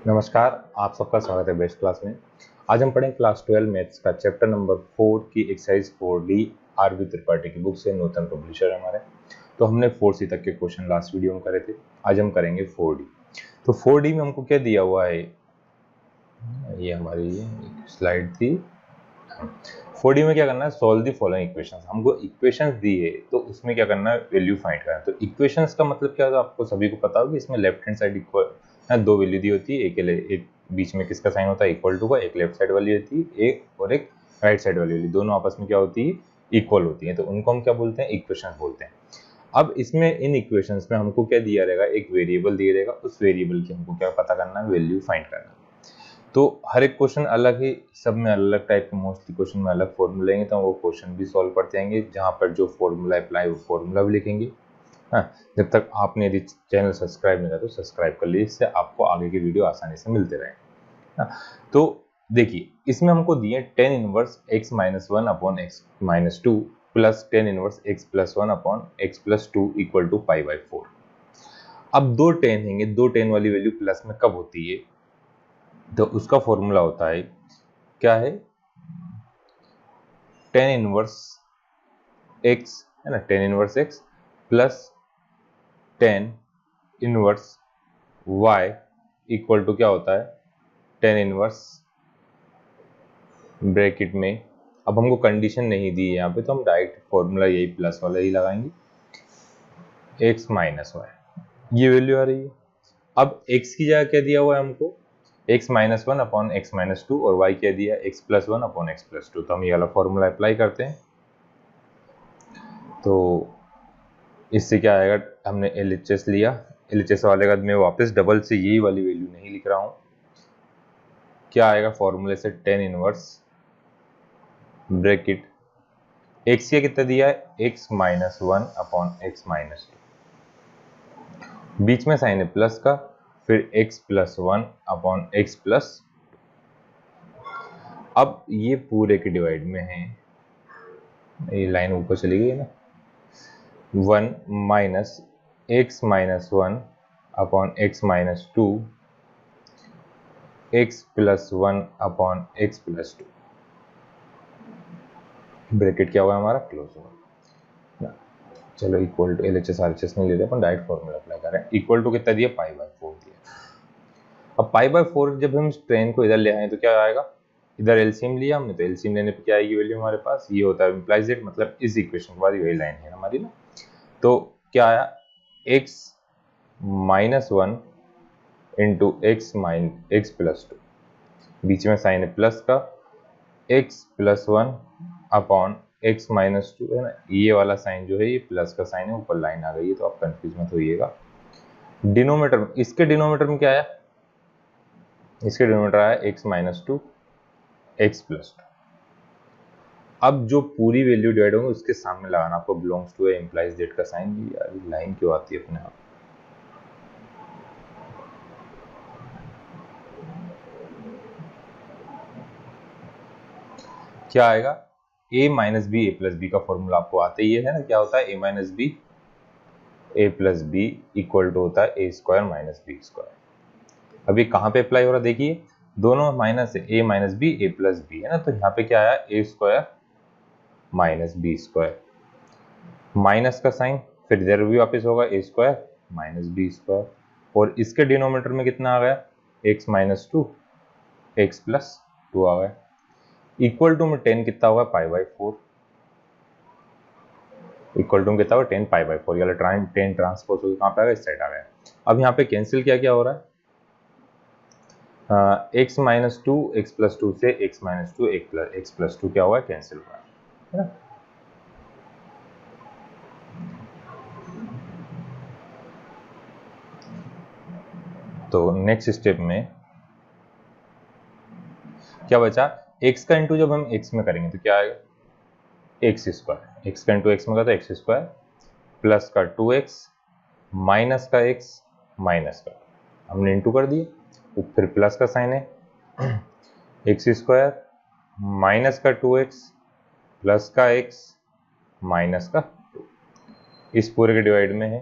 नमस्कार, आप सबका स्वागत है बेस्ट क्लास में। आज हम पढ़ें क्लास 12 मैथ्स का चैप्टर नंबर 4 की एक्सरसाइज 4D आरवी त्रिपाठी की बुक से, नूतन पब्लिशर है हमारे। तो हमने 4C तक के क्वेश्चन लास्ट वीडियो में करे थे, आज हम करेंगे 4D। तो 4D में हमको क्या दिया हुआ है, ये हमारी स्लाइड थी। 4D में क्या करना है, सॉल्व दी फॉलोइंग इक्वेशंस। हमको इक्वेशंस दी है तो उसमें क्या करना है, वैल्यू फाइंड करना है। तो इक्वेशंस का मतलब क्या होता है, आपको सभी को पता होगा। इसमें लेफ्ट हैंड साइड इक्वल दो वैल्यू दी होती है, एक बीच में किसका साइन होता है, इक्वल टू का, एक लेफ्ट साइड वाली होती है एक, और एक राइट साइड वाली होती है। दोनों आपस में क्या होती है, इक्वल होती है। तो उनको हम क्या बोलते हैं, इक्वेशन बोलते हैं। अब इसमें इन इक्वेशंस में हमको क्या दिया रहेगा, एक वेरिएबल दिया रहेगा, उस वेरिएबल की हमको क्या पता करना है, वैल्यू फाइंड करना है। तो हर एक क्वेश्चन अलग ही, सब में अलग अलग टाइप के मोस्टली क्वेश्चन में अलग फॉर्मूला लेंगे, तो वो क्वेश्चन भी सॉल्व करते आएंगे। जहाँ पर जो फॉर्मूला अप्लाई वो फॉर्मूला भी लिखेंगे। हाँ, जब तक आपने यदि चैनल सब्सक्राइब नहीं किया तो सब्सक्राइब कर लीजिए, इससे आपको आगे की वीडियो आसानी से मिलते रहे। हाँ, तो देखिए इसमें हमको दिए tan inverse x minus 1 upon x minus 2 plus tan inverse x plus 1 upon x plus 2 equal to pi by 4। अब दो tan हैंगे, दो tan वाली वैल्यू प्लस में कब होती है, तो उसका फॉर्मूला होता है, क्या है, tan इनवर्स x है ना, tan inverse x plus tan inverse y equal to क्या होता है, tan इनवर्स ब्रैकेट में। अब हमको कंडीशन नहीं दी है यहाँ पे, तो हम डायरेक्ट फॉर्मूला यही प्लस वाला ही लगाएंगे, x माइनस वाई, ये वैल्यू आ रही है। अब x की जगह क्या दिया हुआ है हमको, x minus 1 upon x minus 2, और y क्या दिया, x plus 1 upon x plus 2। तो हम ये वाला फॉर्मूला अप्लाई करते हैं, तो इससे क्या आएगा, हमने LHS लिया, LHS वाले का मैं वापस डबल से यही वाली वैल्यू नहीं लिख रहा हूं। क्या आएगा फॉर्मूले से, tan इनवर्स ब्रैकेट x का कितना दिया है, x minus 1 upon x minus 2, बीच में साइन है प्लस का, फिर x plus 1 upon x plus. अब ये पूरे के डिवाइड में है, ये लाइन ऊपर चली गई है ना, 1 minus x minus 1 upon x minus 2, x plus 1 upon x plus 2, bracket क्या हुआ हमारा, क्लोज हुआ। चलो इक्वल टू, LHS RHS नहीं ले रहे, अपन डायरेक्ट फॉर्मूला अप्लाई कर रहे हैं। इक्वल टू कितना दिया, पाई बाय 4 दिया। अब पाई बाय 4 जब हम ट्रेन को इधर ले आए तो क्या आएगा, इधर एलसीएम लिया हमने, तो एलसीएम लेने पे क्या आएगी वैल्यू हमारे पास, ये होता है इम्प्लाइज दैट, मतलब इस इक्वेशन के बाद वही लाइन है हमारी ना। तो क्या आया, x minus 1 into x plus 2, बीच में साइन है प्लस का, x plus 1 upon x minus 2 है ना, ये वाला साइन जो है ये प्लस का साइन है, ऊपर लाइन आ गई है, तो आप कंफ्यूज मत होइएगा। डिनोमीटर में, इसके डिनोमीटर में क्या आया, इसके डिनोमीटर आया x माइनस 2 एक्स प्लस 2। अब जो पूरी वैल्यू डिवाइड होंगे उसके सामने लगाना आपको बिलोंग्स टू इम्प्लाइज दैट का साइन। यार लाइन क्यों आती है अपने आप, क्या आएगा, a minus B A plus B का फॉर्मूला आपको आते ही है ना, क्या होता है, a minus B A plus B equal to होता है A square minus B square. अभी कहाँ पे अप्लाई हो रहा है, देखिए दोनों माइनस है, a minus B A plus B है ना, तो यहाँ पे क्या आया, A square minus B square, minus का साइन, फिर इधर भी वापस होगा A square minus B square, और इसके डिनोमीटर में कितना आ गया, एक्स माइनस 2 एक्स प्लस 2 आ गया, इक्वल टू में 10 कितना होगा, पाई बाई 4, इक्वल टू में कितना होगा 10 पाई बाई 4, यानी 10 ट्रांसपोज होकर कहाँ पे आ गया, इस साइड आ गया। अब यहाँ पे कैंसिल क्या हो रहा है, एक्स माइनस 2 एक्स प्लस 2 से एक्स माइनस 2 एक्स प्लस 2 क्या हुआ है, कैंसिल हुआ है ना। तो नेक्स्ट स्टेप में क्या बचा, x का इंटू जब हम x में करेंगे तो क्या आएगा, एक्स स्क्वायर, x का इंटू x में का तो एक्स स्क्वायर प्लस का 2x माइनस का x माइनस का, हमने इंटू कर दिए, फिर प्लस का साइन है, एक्स स्क्वायर माइनस का 2x प्लस का x माइनस का 2, इस पूरे के डिवाइड में है।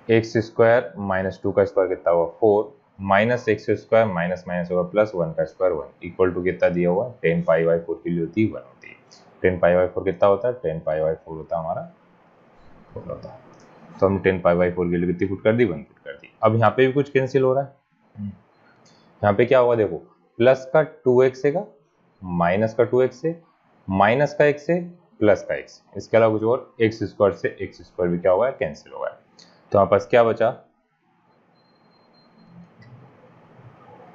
एक्स स्क्वायर माइनस 2 का स्क्वायर कितना हुआ 4, minus x square minus minus होगा प्लस 1 का स्क्वायर 1 इक्वल टू कितना दिया हुआ 10 पाई बाई 4 की वैल्यू होती है 1 होती है। 10 पाई बाई 4 कितना होता है 10 पाई बाई 4 होता है हमारा 4 होता है। तो हमने 10 पाई बाई 4 की वैल्यू कितनी पुट कर दी 1 पुट कर दी। अब यहाँ पे भी कुछ कैंसिल हो रहा है, यहाँ पे क्या होगा देखो प्लस का 2x है, माइनस का 2x है, माइनस का x है, प्लस का x, इसके अलावा कुछ और एक्स स्क्वायर से एक्स स्क्वायर भी क्या होगा कैंसिल होगा। तो हमारे पास क्या बचा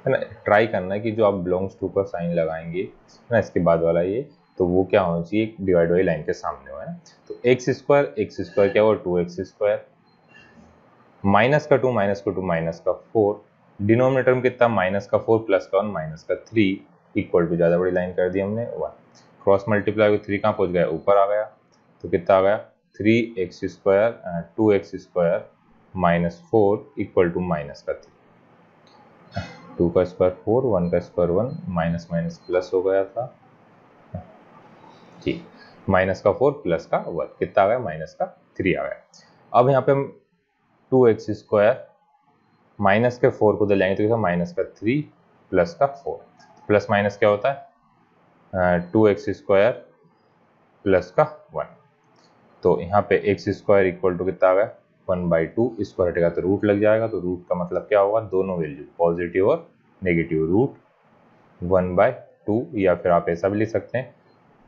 है ना, ट्राई करना है कि जो आप बिलोंग्स टू का साइन लगाएंगे है ना इसके बाद वाला ये, तो वो क्या होना चाहिए डिवाइड वाली लाइन के सामने हो है ना। तो एक्स स्क्वायर क्या हुआ 2x स्क्वायर, माइनस का 2 माइनस का 4, डिनोमिनेटर में कितना माइनस का 4 प्लस का 1 माइनस का 3 इक्वल टू ज़्यादा बड़ी लाइन कर दी हमने 1, क्रॉस मल्टीप्लाई 3 कहाँ पहुंच गया ऊपर आ गया, तो कितना आ गया 3x square 2x square minus 4 equal to minus का 3, 2 का स्क्वायर 4, 1 का स्क्वायर 1, माइनस माइनस प्लस हो गया था ठीक, माइनस का 4 प्लस का 1 कितना आ गया माइनस का 3 आ गया। अब यहाँ पे हम 2x स्क्वायर माइनस के 4 को दिलाएंगे तो माइनस का 3 प्लस का 4, प्लस माइनस क्या होता है 2x स्क्वायर प्लस का 1, तो यहाँ पे x स्क्वायर इक्वल टू कितना आ गया 1/2, स्क्वायर हटेगा तो रूट लग जाएगा, तो रूट का मतलब क्या होगा दोनों वैल्यू पॉजिटिव और नेगेटिव, रूट 1/2 या फिर आप ऐसा भी लिख सकते हैं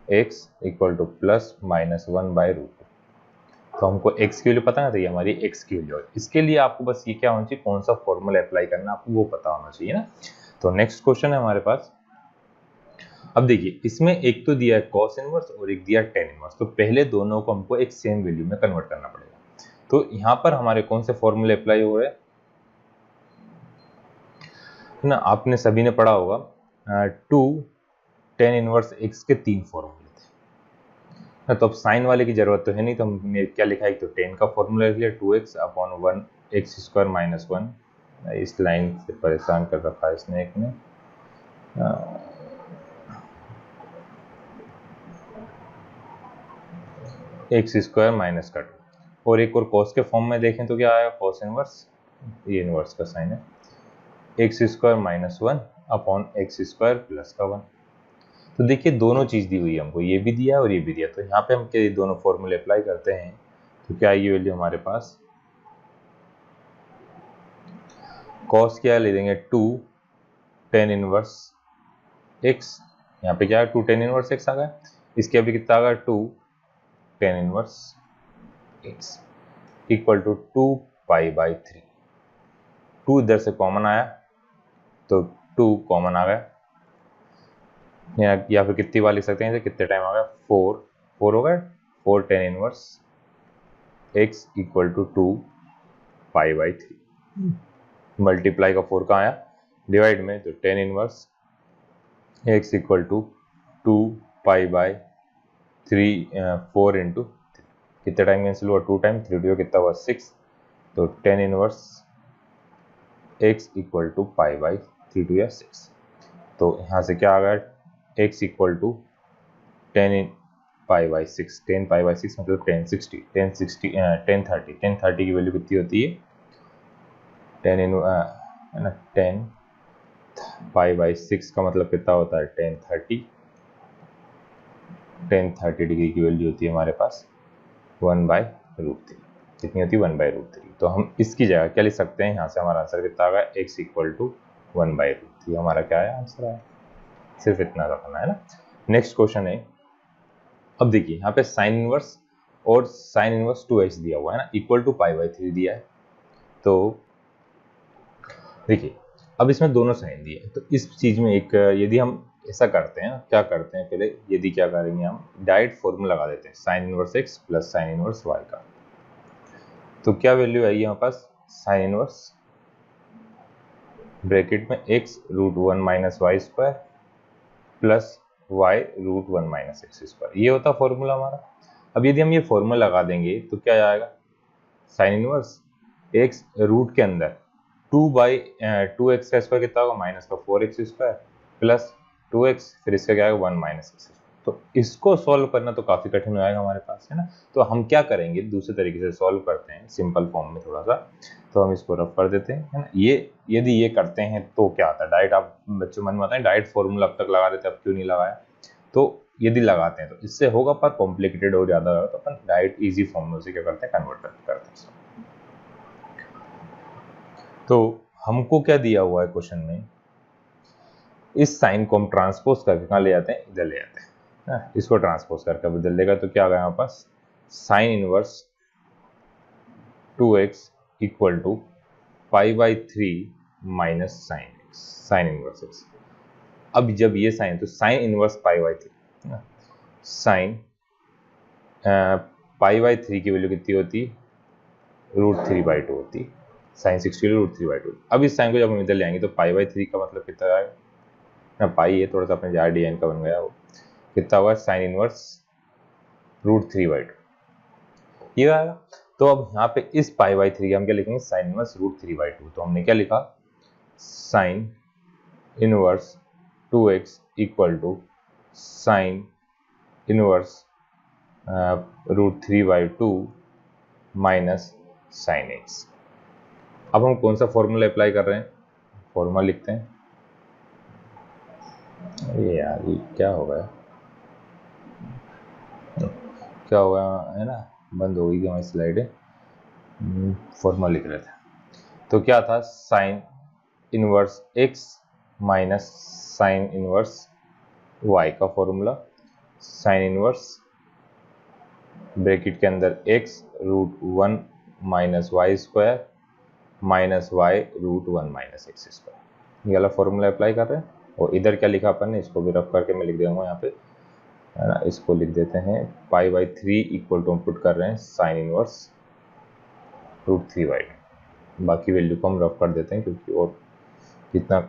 x equal two plus minus 1/√2। तो हमको x की वैल्यू पता है, हमारी x की वैल्यू है। इसके लिए आपको बस ये क्या होना चाहिए कौन सा फॉर्मूला अप्लाई करना आपको वो पता होना चाहिए ना। तो नेक्स्ट क्वेश्चन है हमारे पास। अब देखिए इसमें एक तो दिया है cos इनवर्स और एक दिया है tan इनवर्स, तो पहले दोनों को हमको एक सेम वैल्यू में कन्वर्ट करना पड़ेगा। तो यहाँ पर हमारे कौन से फॉर्मूले अप्लाई हो रहे हैं ना, आपने सभी ने पढ़ा होगा 2 tan इनवर्स x के 3 फॉर्मूले थे। तो अब साइन वाले की जरूरत तो है नहीं, तो हमने क्या लिखा है, तो tan का फॉर्मूला लिख लिया 2x upon 1 x square minus 1, इस लाइन से परेशान कर रखा है इसने एक ने, एक्स स्क्वायर माइनस का 2, और एक और cos के फॉर्म में देखें तो क्या आएगा cos इनवर्स, ये इनवर्स का साइन है x square minus 1 upon x square plus का 1। तो देखिए दोनों चीज दी हुई है हमको, ये भी दिया और ये भी दिया, तो यहाँ पे हम क्या दोनों फॉर्मूले अप्लाई करते हैं तो क्या ये वैल्यू हमारे पास cos क्या ले देंगे 2 tan इनवर्स x, यहाँ पे क्या है 2 tan इनवर्स x आ गया, इसके अभी कितना आ गया 2 tan inverse x equal to 2 पाई/3, 2 इधर से कॉमन आया तो 2 कॉमन आ गया, या फिर कितनी बार लिख सकते हैं कितने टाइम आ गया 4 हो गया 4 tan inverse x equal to 2 पाई/3, मल्टीप्लाई का 4 कहाँ आया डिवाइड में, तो tan inverse x equal to 2 पाई/3 4 इंटू कितने टाइम कैंसिल हुआ 2 टाइम, 3 टू कितना हुआ 6, तो tan inverse x equal to पाई/3 टू या 6, तो यहाँ से क्या आ गया x इक्वल टू 10 पाई/6, 10 पाई/6 मतलब 1030 की वैल्यू कितनी होती है 10 पाई/6 का मतलब कितना होता है 1030 डिग्री की वैल्यू होती है हमारे पास 1/√3, कितनी होती है 1/√3। तो हम इसकी जगह क्या लिख सकते हैं, यहाँ से हमारा आंसर कितना आ गया x इक्वल टू 1/√3, हमारा क्या है आंसर है, सिर्फ इतना रखना है ना। नेक्स्ट क्वेश्चन है, अब देखिए यहाँ पे साइन इनवर्स और साइन इनवर्स 2x दिया हुआ है ना, इक्वल टू पाई/3 दिया है। तो देखिए अब इसमें दोनों साइन दिए, तो इस चीज में एक यदि हम ऐसा करते हैं, क्या करते हैं पहले, यदि क्या करेंगे हम डायरेक्ट फॉर्मूला लगा देते हैं sine inverse x plus sine inverse y का, तो क्या वैल्यू आई यहाँ पास साइन इनवर्स ब्रैकेट में x √1 minus Y square plus y √1 minus x square, ये होता फॉर्मूला हमारा। अब यदि हम ये फॉर्मूला लगा देंगे तो क्या आएगा साइन इनवर्स x रूट के अंदर 2/2x का स्क्वायर कितना होगा माइनस का 4x स्क्वायर प्लस 2x, फिर इसका क्या आएगा 1 माइनस एक्स, तो इसको सॉल्व करना तो काफ़ी कठिन हो जाएगा हमारे पास, है ना। तो हम क्या करेंगे, दूसरे तरीके से सॉल्व करते हैं, सिंपल फॉर्म में थोड़ा सा। तो हम इसको रफ कर देते हैं, है ना। ये यदि ये करते हैं तो क्या आता है, डायरेक्ट आप बच्चों मन में आता है डायरेक्ट फॉर्मूला अब तक लगा रहे थे, अब क्यों नहीं लगाया। तो यदि लगाते हैं तो इससे होगा, पर कॉम्प्लिकेटेड और ज़्यादा होगा, तो अपन डायरेक्ट ईजी फॉर्मूला से क्या करते हैं, कन्वर्ट करते हैं। तो हमको क्या दिया हुआ है क्वेश्चन में, इस साइन को हम ट्रांसपोज करके कहाँ ले जाते हैं, इधर ले जाते हैं। इसको ट्रांसपोज करके बदल देगा तो क्या आ गया हमारे पास, sine inverse 2x equal to π/3 minus sine inverse x। अब जब ये साइन, तो साइन इनवर्स π/3, साइन π/3 की वैल्यू कितनी होती, √3/2 होती, साइन 60 √3/2। अब इस साइन को जब हम इधर ले आएंगे तो π/3 का मतलब कितना आएगा ना, पाई है थोड़ा सा अपने जार डिजाइन का बन गया, वो कितना हुआ, साइन इनवर्स √3/2 ये आएगा। तो अब यहाँ पे इस π/3 हम क्या लिखेंगे, साइन इनवर्स √3/2। तो हमने क्या लिखा, sine inverse 2x equal to sine inverse √3/2 minus sine x। अब हम कौन सा फॉर्मूला अप्लाई कर रहे हैं, फॉर्मूला लिखते हैं। ये यार ये क्या हो गया, क्या होगा, है ना, बंद हो गई हमारी स्लाइडें। फॉर्मूला लिख रहे थे, तो क्या था, sine inverse x minus sine inverse y का फॉर्मूला, साइन इनवर्स ब्रैकेट के अंदर x √1 minus Y square minus y √1 minus x square, ये वाला फॉर्मूला अप्लाई कर रहे हैं। और इधर क्या लिखा अपन ने, इसको भी रफ करके मैं लिख दूंगा यहाँ पे, है ना। इसको लिख देते हैं π/3 इक्वल टू, हम पुट कर रहे हैं साइन इनवर्स √3/2। बाकी वैल्यू को हम रफ कर देते हैं, क्योंकि और जितना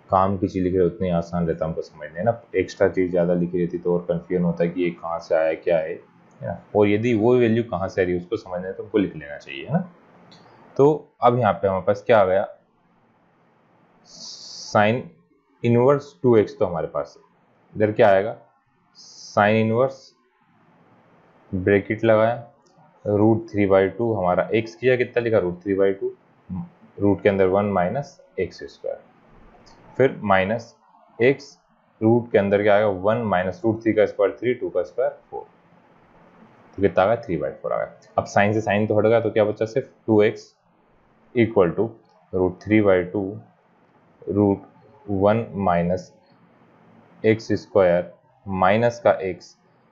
काम की चीज़ लिखी रहे उतनी आसान रहता है हमको समझने, है ना। एक्स्ट्रा चीज़ ज़्यादा लिखी रहती तो और कन्फ्यूजन होता है कि ये कहाँ से आया, क्या है ना। और यदि वो वैल्यू कहाँ से आ रही है उसको समझना है तो हमको लिख लेना चाहिए, है ना। तो अब यहाँ पे हमारे पास क्या आ गया, साइन इनवर्स 2x, तो हमारे पास इधर क्या आएगा, साइन इनवर्स ब्रैकेट लगाया √3/2, हमारा x किया कितना लिखा, √3/2, रूट के अंदर 1 माइनस एक्स स्क्वायर, फिर माइनस x, रूट के अंदर क्या आएगा, 1 माइनस √3 का स्क्वायर 3, 2 का स्क्वायर 4, तो कितना आ गया, 3/4 आ गया। अब साइन से साइन तो हट गया, तो क्या बचा, सिर्फ 2x equal to √3/2 √1 minus x square minus का x,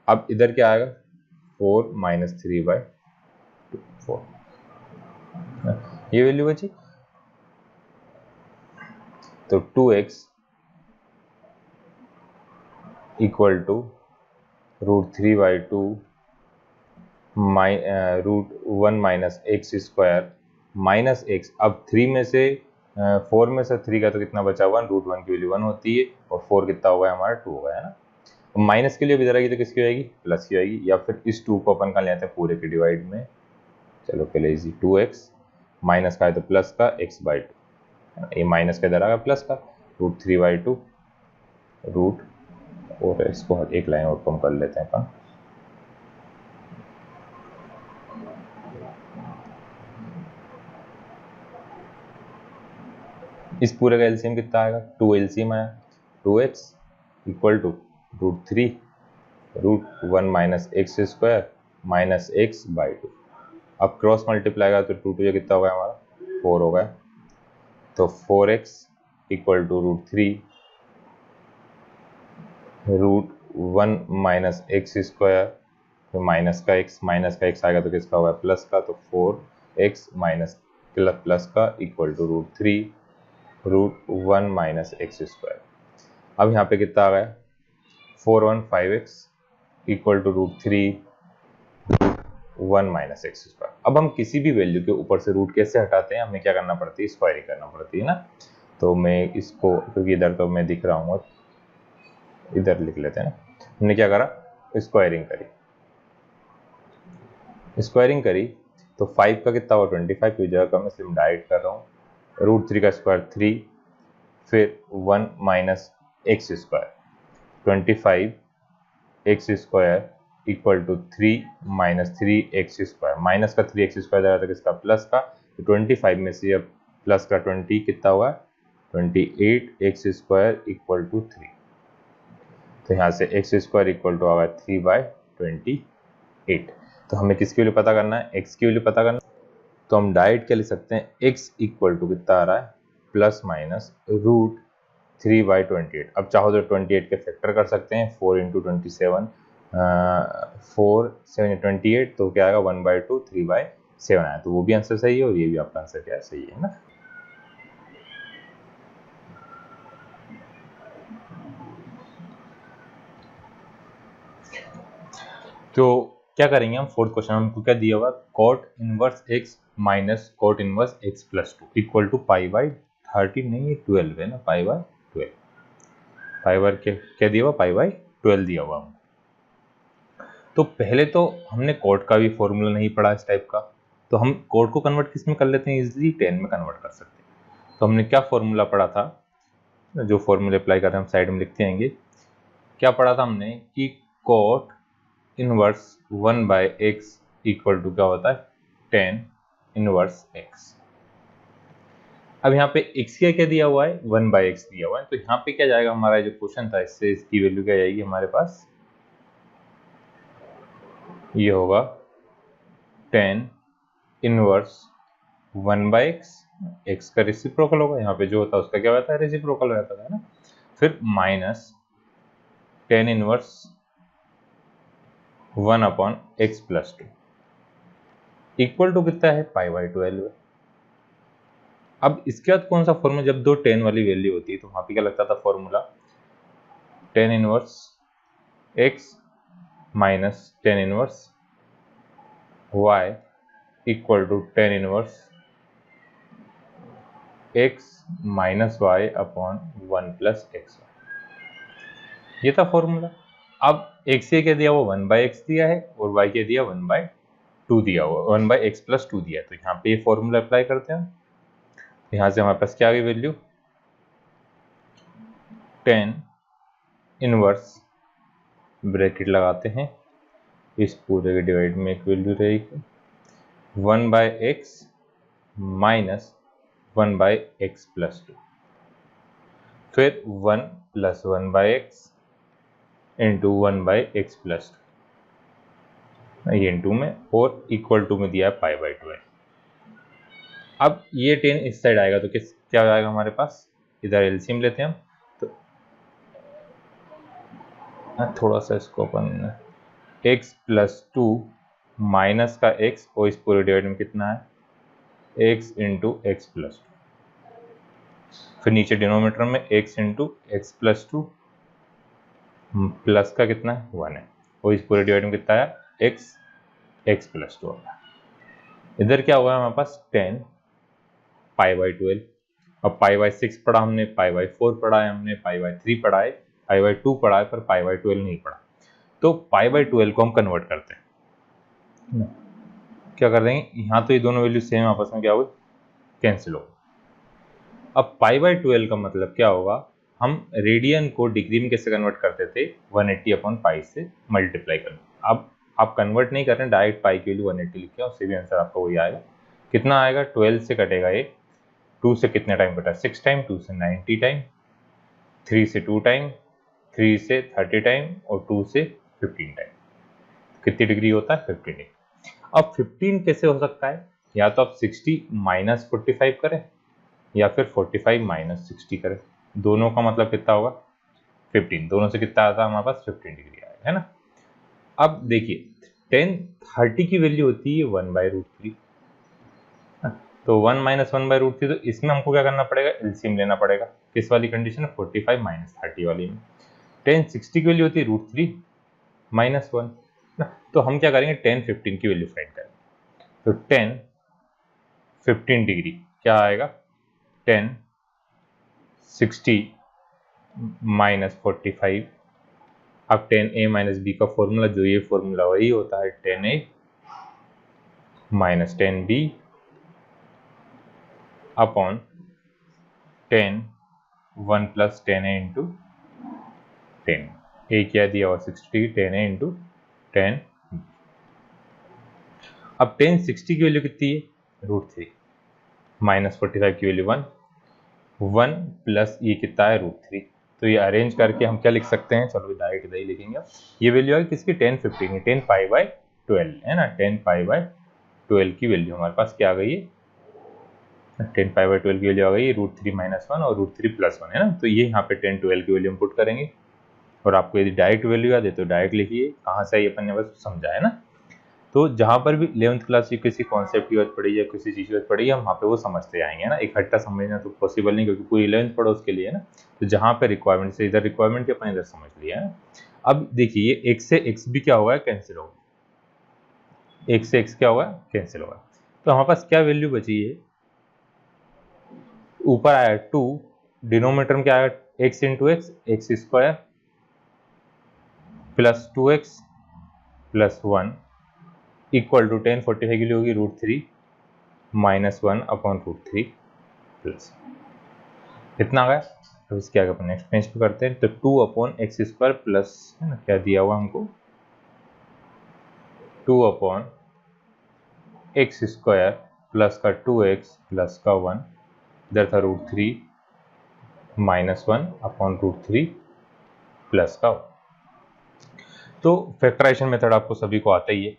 अब इधर क्या आएगा, 4 माइनस 3/2, 4, ये वैल्यू बची। तो 2x equal to √3/2 √1 minus x square minus X. अब 3 में से 4 में से 3 का तो कितना बचा, 1, √1 की वैल्यू 1 होती है, और 4 कितना होगा हमारा, 2 होगा, है ना। माइनस के लिए इधर आएगी तो किसकी आएगी, प्लस की आएगी, या फिर इस 2 को अपन का ले आते हैं पूरे के डिवाइड में। चलो पहले इजी, 2x माइनस का है तो प्लस का x/2, ये माइनस का इधर आ गया प्लस का √3/2 रूट, और इसको एक लाइन और कम कर लेते हैं अपन, इस पूरे का एलसीएम कितना आएगा, 2 एलसीएम आया, 2x equal to √3 √1 minus x square minus x/2। अब क्रॉस मल्टीप्लाई आएगा तो 2 2 कितना होगा हमारा, 4 होगा। तो 4x equal to √3 √1 minus x square, तो माइनस का x आएगा तो किसका होगा, प्लस का, तो 4x माइनस प्लस का equal to √3 √1 minus x square. अब यहाँ पे कितना आ गया, 415x equal to √3 1 minus x square. अब हम किसी भी वैल्यू के ऊपर से रूट कैसे हटाते हैं, हमें क्या करना पड़ती है, स्क्वायरिंग करना पड़ती है ना। तो मैं इसको, क्योंकि इधर तो मैं दिख रहा हूँ, इधर लिख लेते हैं ना। हमने क्या करा, स्क्वायरिंग करी तो 5 का कितना हुआ, 25 की जगह का मैं सिर्फ डायरेक्ट कर रहा हूँ, √3 का स्क्वायर 3, फिर 1 minus x square 25 x square equal to 3 minus 3x², minus का 3x² आया था किसका, प्लस का, तो 25 में से अब प्लस का 20 कितना हुआ, 28x² इक्वल टू 3। तो यहाँ से x² इक्वल टू आएगा 3/28। तो हमें किसकी वैल्यू पता करना है, x की वैल्यू पता करना है। तो हम डायरेक्ट क्या लिख सकते हैं, x इक्वल टू कितना आ रहा है, प्लस माइनस रूट 3/28। अब चाहो तो 28 के फैक्टर कर सकते हैं, 4 इंटू 27, 4 7 28, तो क्या आएगा 1/2, 3/7 आया। तो वो भी आंसर सही है और ये भी आपका आंसर क्या है, सही है ना। तो क्या करेंगे हम, फोर्थ क्वेश्चन हमको क्या दिया हुआ, cot inverse x minus cot inverse x plus 2 equal to π/13 नहीं, ये 12 है ना, π/12, π के क्या दिया हुआ, π/12 दिया हुआ हमको। तो पहले तो हमने कॉट का भी फॉर्मूला नहीं पढ़ा इस टाइप का, तो हम कॉट को कन्वर्ट किस में कर लेते हैं, इजीली 10 में कन्वर्ट कर सकते हैं। तो हमने क्या फॉर्मूला पढ़ा था, जो फॉर्मूला अप्लाई करते हैं हम साइड में लिखते आएंगे। क्या पढ़ा था हमने कि cot inverse 1/x equal to क्या होता है, 10 इनवर्स x। अब यहाँ पे x क्या दिया हुआ है, 1/x दिया हुआ है, तो यहाँ पे क्या जाएगा हमारा जो क्वेश्चन था, इससे इसकी वैल्यू क्या जाएगी हमारे पास, ये होगा 10 इनवर्स 1/x, x का रेसिप्रोकल होगा, यहाँ पे जो होता है उसका क्या होता है, रेसिप्रोकल हो जाता है ना, फिर minus 10 inverse 1/x plus 2 equal to कितना है, π/12। अब इसके बाद कौन सा फॉर्मूला, जब दो 10 वाली वैल्यू होती है तो वहां पे क्या लगता था formula, 10 inverse x minus 10 inverse y equal to 10 inverse x minus y upon 1 plus x, ये था फॉर्मूला। अब x से क्या दिया हुआ, 1/x दिया है, और y क्या दिया, 1/2 दिया हुआ, 1/x प्लस 2 दिया है। तो यहाँ पे ये फॉर्मूला अप्लाई करते हैं, यहाँ से हमारे पास क्या आ गई वैल्यू, 10 इनवर्स ब्रैकेट लगाते हैं, इस पूरे के डिवाइड में एक वैल्यू रहेगी 1/x माइनस 1/x प्लस 2, फिर 1 plus 1/x into 1/x plus 2, ये इंटू में, और इक्वल टू में दिया है π/12। अब ये 10 इस साइड आएगा तो किस क्या आएगा हमारे पास, इधर एलसीएम लेते हैं हम, तो थोड़ा सा इसको अपन x प्लस 2 माइनस का x, और इस पूरे डिवाइड में कितना है, x इंटू एक्स प्लस 2, फिर नीचे डिनोमिनेटर में x into x plus 2 plus का कितना है, 1 है, और इस पूरे डिवाइड में कितना है, x प्लस 2 होगा। इधर क्या हुआ हमारे पास, 10 π/12। अब π/6 पढ़ा हमने, π/4 पढ़ा है हमने, π/3 पढ़ा है, π/2 पढ़ा है, पर π/12 नहीं पढ़ा। तो π/12 को हम कन्वर्ट करते हैं, क्या कर देंगे, यहाँ तो ये दोनों वैल्यू सेम आपस में क्या हुई, कैंसिल हो। अब π/12 का मतलब क्या होगा, हम रेडियन को डिग्री में कैसे कन्वर्ट करते थे, 180/π से मल्टीप्लाई करते। अब आप कन्वर्ट नहीं कर रहे हैं, डायरेक्ट पाई की वैल्यू 180 लिखे, उससे भी आंसर आपका वही आएगा। कितना आएगा, 12 से कटेगा ये, 2 से कितने टाइम कटा, 6 टाइम, 2 से 90 टाइम, 3 से 2 टाइम, 3 से 30 टाइम, और 2 से 15 टाइम। कितनी डिग्री होता है, 15 डिग्री। अब 15 कैसे हो सकता है, या तो आप 60 माइनस 45 करें, या फिर 45 माइनस 60 करें, दोनों का मतलब कितना होगा, 15, दोनों से कितना आता है हमारे पास, 15 डिग्री आएगा, है ना। अब देखिए 10 30 की वैल्यू होती है 1/√3, तो 1 माइनस 1/√3, तो इसमें हमको क्या करना पड़ेगा, एलसीएम लेना पड़ेगा, किस वाली कंडीशन है, 45 माइनस 30 वाली में। 10 60 की वैल्यू होती है √3 माइनस 1, तो हम क्या करेंगे, 10 15 की वैल्यू फाइंड करेंगे। तो 10 15 डिग्री क्या आएगा, 10 60 माइनस 45। अब 10a माइनस बी का फॉर्मूला, जो ये फॉर्मूला वही होता है, 10a minus 10b upon 10 1 plus 10a into 10। ए क्या दिया हुआ 60, 10a इंटू 10। अब 1060 की वैल्यू कितनी है? √3 माइनस 45 की वैल्यू 1 प्लस ये कितना है √3। तो ये अरेंज करके हम क्या लिख सकते हैं? चलो डायरेक्ट इधर ही लिखेंगे। ये वैल्यू है किसकी? 1015 की, 10π/12 है ना। 10π/12 की वैल्यू हमारे पास क्या आ गई है? 10π/12 की वैल्यू आ गई √3 - 1 और √3 + 1 है ना। तो ये यहाँ पे 10 12 की वैल्यू हम पुट करेंगे। और आपको यदि डायरेक्ट वैल्यू याद है तो डायरेक्ट लिखिए, कहाँ से आई अपन ने बस समझा है ना। तो जहाँ पर भी 11th क्लास की किसी कॉन्सेप्ट की बात पड़ी या किसी चीज़ की बात पड़ी है, हम वहाँ पे वो समझते आएंगे ना। इकट्ठा समझना तो पॉसिबल नहीं, क्योंकि पूरी 11th पढ़ो उसके लिए है ना। तो जहाँ पे रिक्वायरमेंट से इधर रिक्वायरमेंट अपन इधर समझ लिया है। अब देखिए ये x से x भी क्या होगा? कैंसिल होगा। x से x क्या होगा? कैंसिल होगा। तो हमारे पास क्या वैल्यू बची है? ऊपर आया 2, डिनोमिनेटर में क्या आया? x into x, x square plus 2x plus 1 equal to 1045 की होगी √3 -1/√3 प्लस कितना आ गया। तो इसके आगे अपन नेक्स्ट पेज पे करते हैं। तो 2/x² प्लस है ना, क्या दिया हुआ हमको? 2/x² प्लस का 2x प्लस का 1, इधर था √3 -1/√3 प्लस का 1। तो फैक्टराइजेशन मेथड आपको सभी को आता ही है,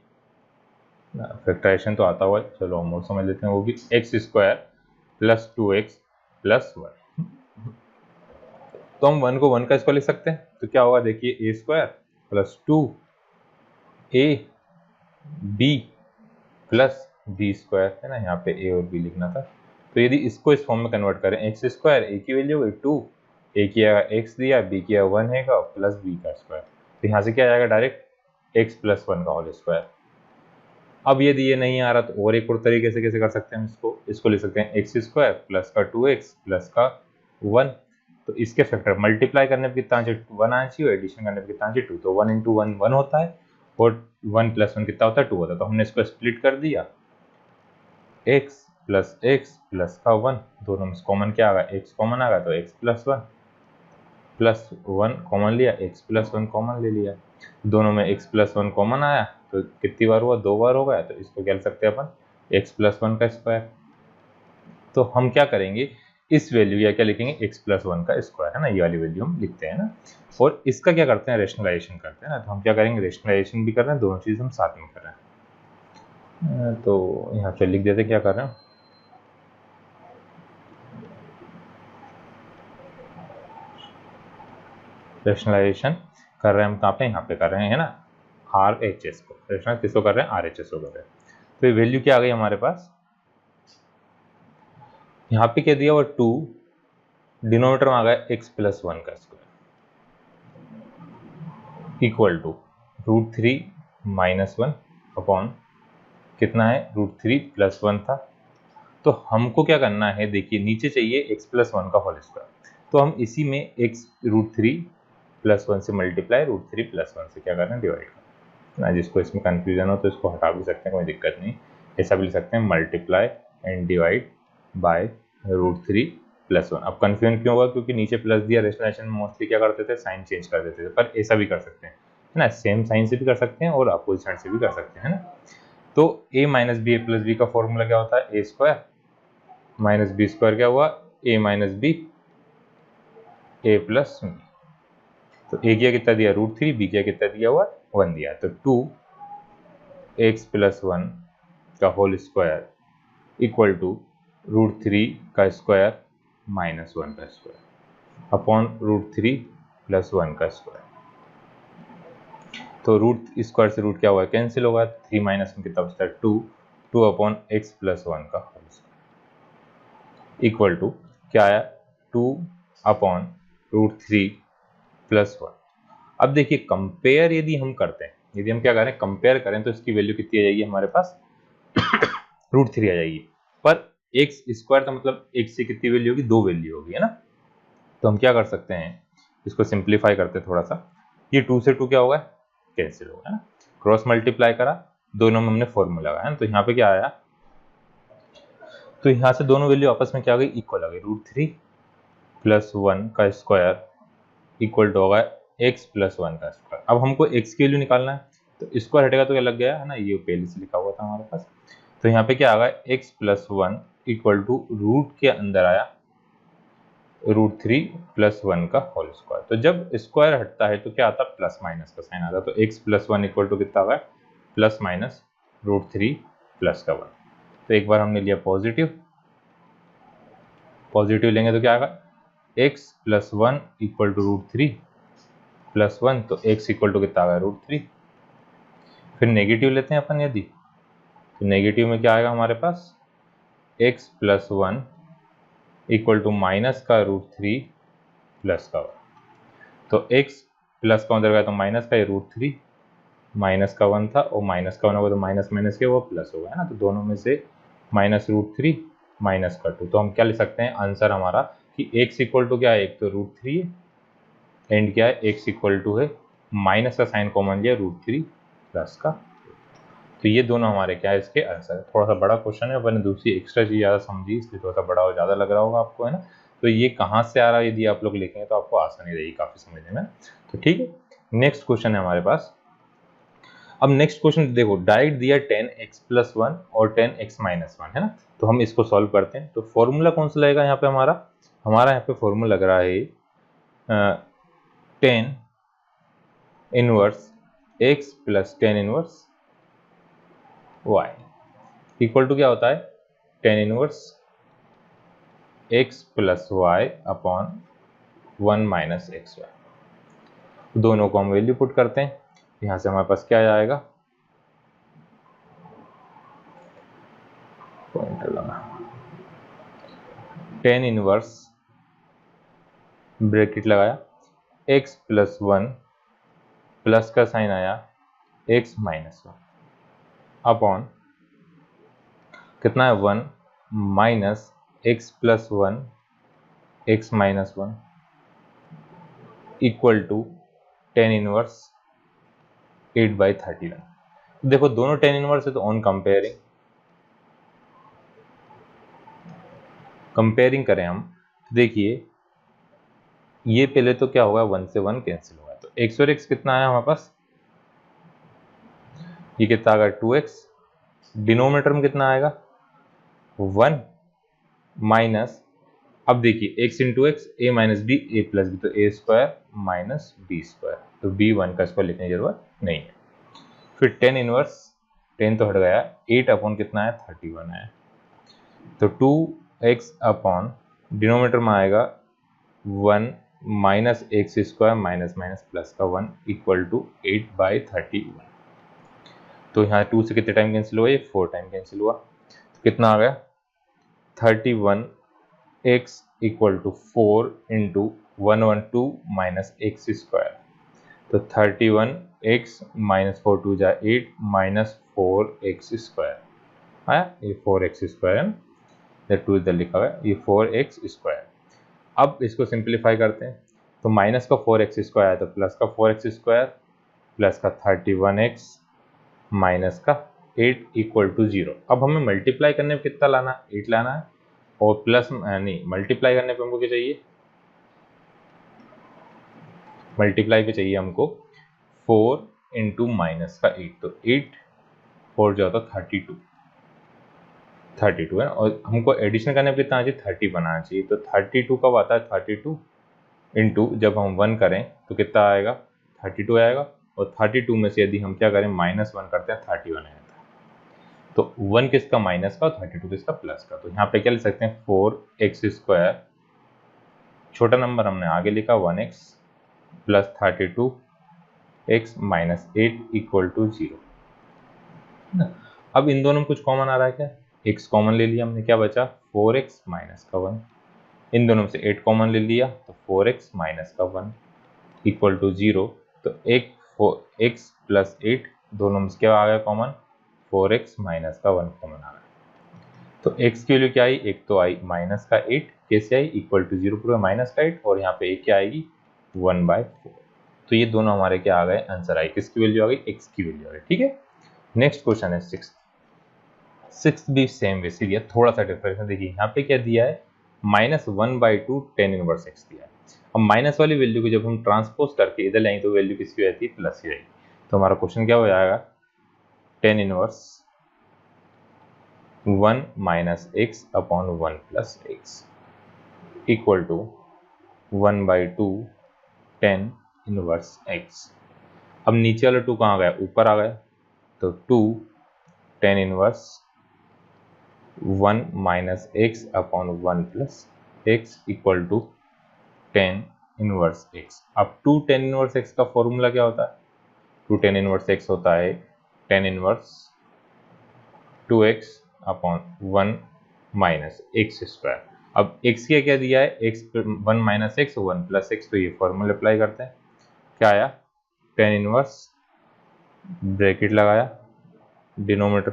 फैक्टराइजेशन तो आता हुआ है। चलो हम और समझ लेते हैं। वो भी x² प्लस 2x प्लस 1। तो हम 1 को 1 का स्क्वायर लिख सकते हैं। तो क्या होगा? देखिए a² plus 2ab plus b² है ना। यहाँ पे a और b लिखना था। तो यदि इसको इस फॉर्म में कन्वर्ट करें, x² a की वैल्यू हुई 2, a की x दिया, b की 1 है प्लस b का स्क्वायर। तो यहाँ से क्या आएगा? डायरेक्ट x प्लस 1 का होल स्क्वायर। अब यदि ये नहीं आ रहा तो और एक और तरीके से कैसे कर सकते हैं हम इसको लिख सकते हैं x² प्लस का 2x प्लस का 1। तो इसके फैक्टर मल्टीप्लाई करने पर कितना 1 आना चाहिए, एडिशन करने पर कितना 2। तो 1 × 1 1 होता है और 1 + 1 कितना होता है? 2 होता है। तो हमने इसको स्प्लिट कर दिया, x प्लस का 1, दोनों में कॉमन क्या आ गया? x कॉमन आ गया तो x प्लस 1 प्लस 1 कॉमन लिया, x प्लस 1 कॉमन ले लिया। दोनों में x प्लस 1 कॉमन आया तो कितनी बार हुआ? 2 बार हो गया। तो इसको क्या लिख सकते हैं अपन? x प्लस 1 का स्क्वायर। तो हम क्या करेंगे? इस वैल्यू या क्या लिखेंगे? x प्लस 1 का स्क्वायर है ना, ये वाली वैल्यू हम लिखते हैं ना। और इसका क्या करते हैं? रेशनलाइजेशन करते हैं ना। तो हम क्या करेंगे? रेशनलाइजेशन भी कर रहे हैं, दोनों चीज़ हम साथ में कर रहे हैं। तो यहाँ पे लिख देते क्या कर रहे हैं। रेशनलाइजेशन कर रहे हैं हम कहाँ पे? यहाँ पे कर रहे हैं ना, RHS को। रेशनल किसको कर रहे हैं? RHS को कर रहे हैं। तो ये वैल्यू क्या आ गई हमारे पास? यहाँ पे क्या दिया हुआ? 2, डिनोमिनेटर में आ गया x प्लस 1 का स्क्वायर इक्वल टू √3 - 1 अपॉन कितना है? √3 प्लस 1 था। तो हमको क्या करना है? देखिए नीचे चाहिए x प्लस 1 का होल स्क्वायर। तो हम इसी में x √3 प्लस 1 से मल्टीप्लाई √3 प्लस 1 से क्या करना है? डिवाइड करना। जिसको इसमें कंफ्यूजन हो तो इसको हटा भी सकते हैं, कोई दिक्कत नहीं। ऐसा भी लिख सकते हैं, multiply and divide by √3 plus 1। अब कन्फ्यूजन क्यों होगा? क्योंकि नीचे प्लस दिया, रेशनलाइजेशन में मोस्टली क्या करते थे? साइन चेंज कर देते थे। पर ऐसा भी कर सकते हैं है ना, सेम साइन से भी कर सकते हैं और अपोजिट साइड से भी कर सकते हैं ना। तो a minus B A plus B का फॉर्मूला क्या होता है? a² माइनस b² क्या हुआ? a minus B A plus b. तो a किया कितना दिया? √3, b किया कितना दिया हुआ? 1 दिया। तो 2x प्लस 1 का होल स्क्वायर इक्वल टू √3 का स्क्वायर माइनस 1 का स्क्वायर अपॉन √3 प्लस 1 का स्क्वायर। तो रूट स्क्वायर से रूट क्या हुआ? कैंसिल होगा। 3 - 1 कितना बचता है? 2 अपॉन x प्लस 1 का होल स्क्वायर इक्वल टू क्या आया? 2 अपॉन √3 प्लस 1। अब देखिए कंपेयर यदि हम करते हैं, यदि हम क्या करें? कंपेयर करें तो इसकी वैल्यू कितनी आ जाएगी हमारे पास? √3 आ जाएगी। पर x² का मतलब x से कितनी वैल्यू होगी? 2 वैल्यू होगी है ना। तो हम क्या कर सकते हैं? इसको सिंप्लीफाई करते हैं थोड़ा सा। ये 2 से 2 क्या होगा? कैंसिल होगा ना। क्रॉस मल्टीप्लाई करा, दोनों में हमने फॉर्मूला लगाया ना। तो यहाँ पे क्या आया? तो यहाँ से दोनों वैल्यू आपस में क्या आ गई? इक्वल आ गई। √3 प्लस 1 का स्क्वायर इक्वल टू होगा x प्लस 1 का स्क्वायर। अब हमको x की वैल्यू निकालना है, तो स्क्वायर हटेगा तो क्या लग गया है ना, ये पहले से लिखा हुआ था हमारे पास। तो यहाँ पे क्या आ गया, x plus 1 equal to root के अंदर आया √3 प्लस 1 का होल स्क्वायर। तो जब स्क्वायर हटता है तो क्या आता है, प्लस माइनस का साइन आता है। तो x प्लस 1 इक्वल टू कितना आ गया, प्लस माइनस √3 प्लस का 1। तो एक बार हमने लिया पॉजिटिव, पॉजिटिव लेंगे तो क्या आएगा, x plus 1 equal to √3 plus 1, तो x इक्वल टू कितना आ गया, √3। फिर नेगेटिव लेते हैं अपन यदि, तो नेगेटिव में क्या आएगा हमारे पास, x plus 1 equal to minus का √3 प्लस का 1। तो x प्लस का उधर गया तो माइनस का, ये √3 माइनस का 1 था, और माइनस का 1 होगा तो माइनस माइनस के वो प्लस होगा, है ना। तो दोनों में से माइनस √3 माइनस का 2, तो हम क्या लिख सकते हैं आंसर हमारा कि x इक्वल टू क्या है, एक तो √3 है, एंड क्या है, x इक्वल टू है माइनस का साइन कॉमन लिया √3 प्लस का। तो ये दोनों हमारे क्या है, इसके आंसर है। थोड़ा सा बड़ा क्वेश्चन है, मैंने दूसरी एक्स्ट्रा चीज ज़्यादा समझी इसलिए थोड़ा सा बड़ा और ज़्यादा लग रहा होगा आपको, है ना। तो ये कहाँ से आ रहा है, यदि आप लोग लिखेंगे तो आपको आसानी रहेगी काफ़ी समझने में। तो ठीक है, नेक्स्ट क्वेश्चन है हमारे पास। अब नेक्स्ट क्वेश्चन देखो, डायरेक्ट दिया 10x प्लस 1 और 10x माइनस 1, है ना। तो हम इसको सॉल्व करते हैं। तो फॉर्मूला कौन सा लगेगा यहाँ पे, हमारा यहाँ पे फॉर्मूला लग रहा है 10 inverse x plus 10 inverse y equal to क्या होता है, 10 inverse x plus y upon 1 minus x y. दोनों को हम वैल्यू पुट करते हैं, यहाँ से हमारे पास क्या आएगा, पॉइंटर लगा 10 इनवर्स ब्रैकेट लगाया x प्लस 1 प्लस का साइन आया x माइनस 1 अपॉन कितना है 1 minus x plus 1 x minus 1 equal to 10 inverse 8/31। देखो दोनों 10 इनवर्स है तो ऑन कंपेयरिंग करें हम, देखिए ये पहले तो क्या होगा, 1 से 1 कैंसिल होगा, तो x और x कितना आया हमारे पास, ये कितना आएगा 2x, डिनोमिनेटर में कितना आएगा 1 माइनस, अब देखिए x इंटू एक्स ए माइनस बी ए प्लस बी, तो ए स्क्वायर माइनस बी स्क्वायर, तो b1 का स्क्वायर लिखने की जरूरत नहीं है। फिर 10 इनवर्स 10 तो हट गया, 8 अपॉन कितना है 31 है, तो 2x अपॉन डिनोमिनेटर में आएगा 1 minus x square minus minus plus का 1 इक्वल टू 8/31। तो यहाँ 2 से कितने टाइम कैंसिल हुआ, ये 4 टाइम कैंसिल हुआ, तो कितना आ गया 31x equal to 4 into 112 minus x square, तो 31x माइनस 4 2 जा 8 माइनस 4x स्क्वायर आया, ये 4x स्क्वायर है, 2 इधर लिखा हुआ है, ये 4x स्क्वायर। अब इसको सिंप्लीफाई करते हैं, तो माइनस का 4x स्क्वायर आया तो प्लस का 4x स्क्वायर प्लस का 31x माइनस का 8 इक्वल टू 0। अब हमें मल्टीप्लाई करने पे कितना लाना है, 8 लाना है, और प्लस नहीं, मल्टीप्लाई करने पे हमको क्या चाहिए, मल्टीप्लाई पे चाहिए हमको 4 इंटू माइनस का 8, तो 8 4 जो होता 32 है, और हमको एडिशन करने पे कितना चाहिए 30 बनाना चाहिए, तो 32 कब आता है 32 इंटू जब हम 1 करें तो कितना आएगा 32 आएगा, और 32 में से यदि हम क्या करें -1 करते हैं 31 आएगा, तो 1 किसका माइनस का, 32 किसका प्लस का। तो यहाँ पे क्या लिख सकते हैं 4x स्क्वायर, छोटा नंबर हमने आगे लिखा 1x plus 32x minus 8 equal to 0। अब इन दोनों में कुछ कॉमन आ रहा है क्या, x कॉमन ले लिया हमने, क्या बचा 4x माइनस का 1, इन दोनों में से 8 कॉमन ले लिया तो 4x माइनस का 1 इक्वल टू 0। तो एक 4x प्लस 8 दोनों में से क्या आ गया कॉमन, 4x माइनस का 1 कॉमन आ गया। तो x की वैल्यू क्या आई, एक तो आई माइनस का 8, कैसे आई इक्वल टू 0 पूरा माइनस का 8, और यहाँ पे एक क्या आएगी 1/4। तो ये दोनों हमारे क्या आ गए आंसर आई, किसकी वैल्यू आ गई, x की वैल्यू आ गई। ठीक है, नेक्स्ट क्वेश्चन है 6th भी सेम वैसे दिया, थोड़ा सा डिफरेंस है। देखिए यहाँ पे क्या दिया है -1/2 10 इनवर्स x दिया है। अब माइनस वाली वैल्यू को जब हम ट्रांसपोज करके इधर लाएंगे तो वैल्यू किसकी रहती है, प्लस की रहेगी। तो हमारा क्वेश्चन क्या हो जाएगा, tan inverse 1 minus x upon 1 plus x equal to 1/2 tan inverse x. अब नीचे वाला 2 कहाँ गया, ऊपर आ गया, तो 2 tan inverse 1 minus x upon 1 plus x equal to tan inverse x. अब 2 tan इनवर्स एक्स का फॉर्मूला क्या होता है, 2 tan इनवर्स एक्स होता है tan inverse 2x upon 1 minus x square. अब x क्या क्या दिया है, x 1 minus x 1 plus x, तो ये फॉर्मूला अप्लाई करते हैं। क्या आया, tan इनवर्स ब्रैकेट लगाया, डिनोमिनेटर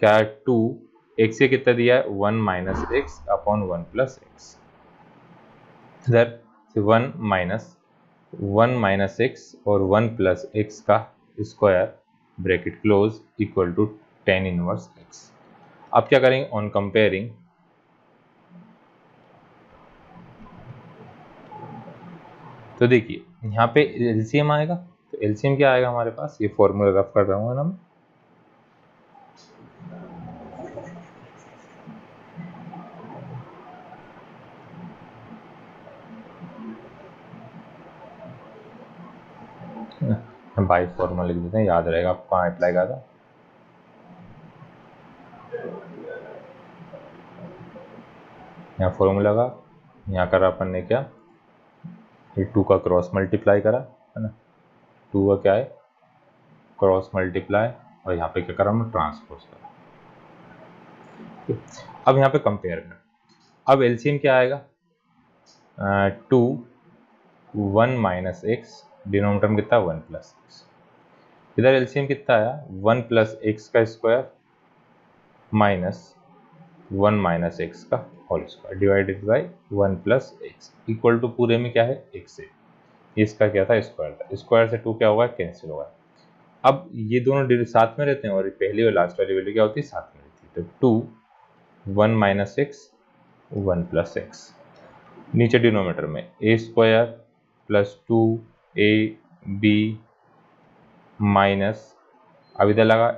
क्या है 2, x से कितना दिया है 1 minus x upon 1 plus x, इधर 1 माइनस एक्स और 1 प्लस एक्स का square bracket close equal to tan inverse x. अब क्या करेंगे, ऑन कंपेयरिंग तो देखिए यहाँ पे एलसीएम आएगा, तो एलसीएम क्या आएगा हमारे पास, ये फॉर्मूला रफ कर रहा हूँ ना मैं बाई फॉर्मूला लिख देते हैं, याद रहेगा आपको कहाँ अप्लाई करा था। यहाँ फॉर्मूला का यहाँ करा अपन ने क्या, ये 2 का क्रॉस मल्टीप्लाई करा है ना, 2 का क्या है क्रॉस मल्टीप्लाई, और यहाँ पे क्या करा हमने ट्रांसपोज करा। अब यहाँ पे कंपेयर कर, अब एलसीएम क्या आएगा 2 1 माइनस एक्स, डिनोमिनेटर में कितना 1 प्लस एक्स, इधर एलसीएम कितना आया 1 प्लस एक्स का स्क्वायर माइनस 1 माइनस एक्स का whole square divided by 1 plus x equal to पूरे में क्या है एक्स है, इसका क्या था स्क्वायर था, स्क्वायर से 2 क्या होगा कैंसिल होगा। अब ये दोनों साथ में रहते हैं और पहली और लास्ट वाली वैल्यू क्या होती है साथ में रहती है, तो 2 1 माइनस एक्स 1 प्लस एक्स, नीचे डिनोमिनेटर में A square plus 2ab minus, अब इधर लगा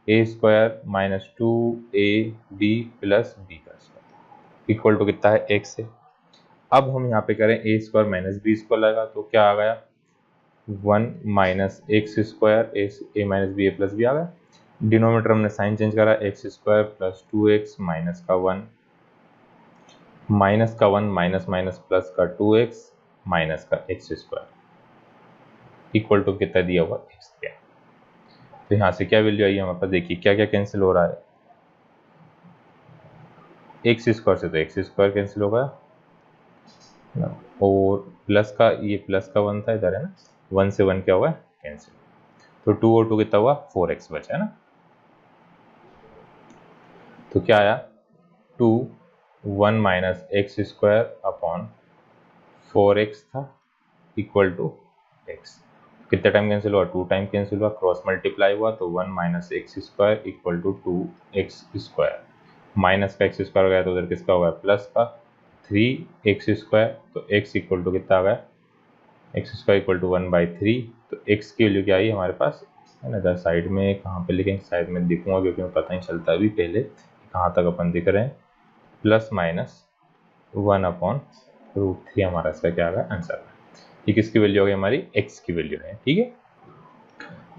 A square minus 2ab plus B का स्क्वायर इक्वल टू कितना है एक्स है। अब हम यहाँ पे करें A square minus B square लगा तो क्या आ गया 1 minus x square A minus B A plus B आ गया, डिनोमिनेटर हमने साइन चेंज करा X square plus 2x minus का 1 माइनस माइनस प्लस का 2x माइनस का एक्स स्क्वायर इक्वल टू कितना दिया हुआ एक्स दिया। तो यहाँ से क्या वैल्यू आई हमारे पास, देखिए क्या क्या कैंसिल हो रहा है, एक्स स्क्वायर से तो एक्स स्क्वायर कैंसिल हो गया और प्लस का ये प्लस का 1 था इधर है ना, 1 से 1 क्या हुआ कैंसिल, तो 2 और 2 कितना हुआ 4x बचा है ना, तो क्या आया 2 1 minus x square upon 4x था इक्वल टू एक्स, कितना टाइम कैंसिल हुआ 2 टाइम कैंसिल हुआ, क्रॉस मल्टीप्लाई हुआ तो 1 minus x square equal to 2x square, minus का एक्स स्क्वायर गया तो उधर किसका हुआ प्लस का 3x स्क्वायर, तो x इक्वल टू कितना आ गया एक्स स्क्वायर इक्वल टू 1/3, तो x की वैल्यू क्या आई हमारे पास है ना, इधर साइड में कहाँ पे लिखेंगे, साइड में दिखूंगा क्योंकि मैं पता नहीं चलता अभी पहले कहाँ तक अपन दिख रहे हैं, प्लस माइनस 1/√3 हमारा इसका क्या आ गया आंसर, ये किसकी वैल्यू हो गई हमारी x की वैल्यू है। ठीक है,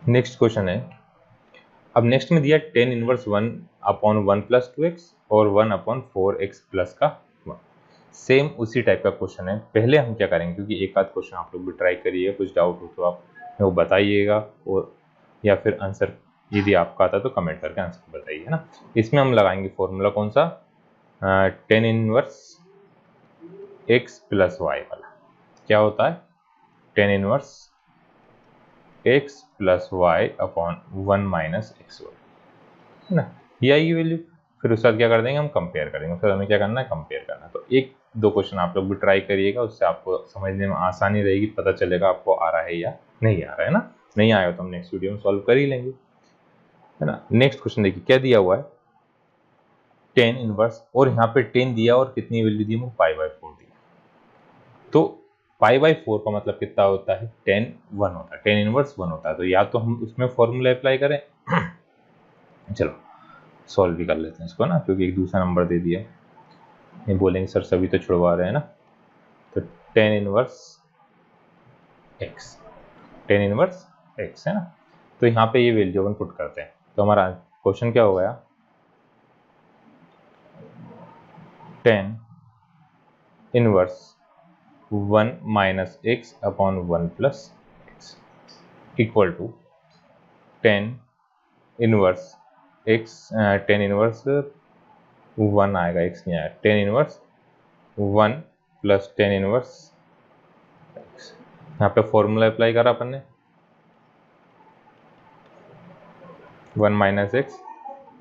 नेक्स्ट क्वेश्चन है, अब नेक्स्ट में दिया tan इनवर्स 1/1 प्लस 2x और 1/4x प्लस का 1, सेम उसी टाइप का क्वेश्चन है। पहले हम क्या करेंगे, क्योंकि एक आध क्वेश्चन आप लोग भी ट्राई करिएगा, कुछ डाउट हो तो आप वो बताइएगा, और या फिर आंसर यदि आपका आता तो कमेंट करके आंसर बताइए ना। इसमें हम लगाएंगे फॉर्मूला कौन सा, tan inverse x plus y वाला, क्या होता है tan inverse x plus y upon 1 minus x y है ना, ये आएगी वैल्यू, फिर उसके साथ क्या कर देंगे हम कंपेयर करेंगे, फिर हमें क्या करना है कंपेयर करना। तो एक दो क्वेश्चन आप लोग भी ट्राई करिएगा, उससे आपको समझने में आसानी रहेगी, पता चलेगा आपको आ रहा है या नहीं आ रहा है ना, नहीं आएगा तो हम नेक्स्ट वीडियो में सॉल्व कर ही लेंगे है ना। नेक्स्ट क्वेश्चन देखिए क्या दिया हुआ है tan इनवर्स, और यहाँ पे 10 दिया और कितनी वैल्यू दी पाई बाय 4 दी, तो पाई/4 का मतलब कितना होता है, 10 1 होता है, 10 इनवर्स 1 होता है। तो या तो हम उसमें फॉर्मूला अप्लाई करें, चलो सॉल्व भी कर लेते हैं इसको ना, क्योंकि एक दूसरा नंबर दे दिया। ये बोलेंगे सर सभी तो छुड़वा रहे हैं ना, तो 10 इनवर्स x, 10 इनवर्स x है ना। तो यहाँ पे ये वैल्यू अपन पुट करते हैं, तो हमारा क्वेश्चन क्या हो गया, 10 inverse 1 minus x upon 1 plus x equal to 10 inverse x, 10 inverse 1 आएगा, x नहीं आएगा, 10 इनवर्स 1 प्लस 10 इनवर्स x। यहाँ पे फॉर्मूला अप्लाई करा अपन ने, 1 minus x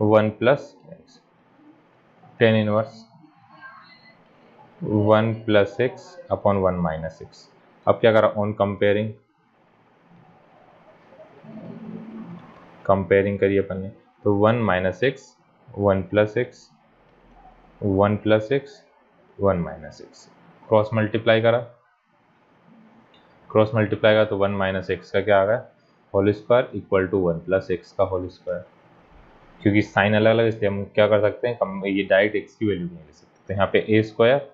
1 plus x, 10 inverse 1 plus x upon 1 minus X. अब क्या करा, ऑन कंपेयरिंग करिए अपन ने, तो 1 minus x 1 plus x 1 plus x 1 minus x, cross multiply करा तो 1 माइनस एक्स का क्या आ गया, whole square equal to 1 plus x का होल स्क्वायर। क्योंकि साइन अलग अलग, इसलिए हम क्या कर सकते हैं, ये डायरेक्ट एक्स की वैल्यू नहीं ले सकते। तो यहाँ पे A square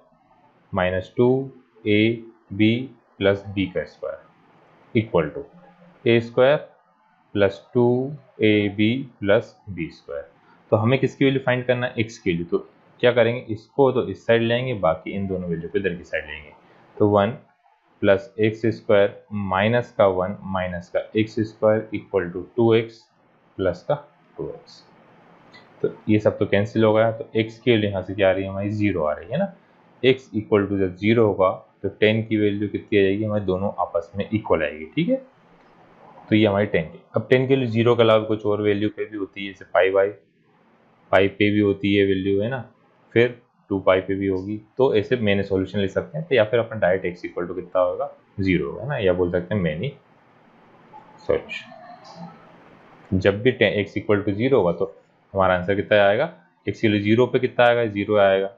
minus 2ab plus B का square equal to A square plus 2ab plus B square. तो हमें किसकी वैल्यू फाइंड करना है, एक्स की वैल्यू। तो क्या करेंगे, इसको तो इस साइड लेंगे, बाकी इन दोनों वैल्यू को इधर की साइड लेंगे। तो 1 प्लस एक्स स्क्वायर माइनस का 1 माइनस का x square equal to 2x plus का 2x। तो ये सब तो कैंसिल हो गया, तो x की वैल्यू यहाँ से क्या आ रही है हमारी, 0 आ रही है ना। x इक्वल टू जब 0 होगा तो 10 की वैल्यू कितनी आ जाएगी हमारी, दोनों आपस में इक्वल आएगी, ठीक है। तो ये हमारी 10 की, अब 10 के लिए 0 के अलावा कुछ और वैल्यू पे भी होती है, जैसे पाई पे भी होती है वैल्यू, है ना, फिर 2 पाई पे भी होगी। तो ऐसे मैंने सॉल्यूशन लिख सकते हैं, तो या फिर अपन डायरेक्ट x इक्वल टू कितना होगा, 0 होगा ना, या बोल सकते हैं मैनी सॉल्यूशन। जब भी x इक्वल टू 0 होगा तो हमारा आंसर कितना आएगा, x के लिए 0 पे कितना आएगा, 0 आएगा,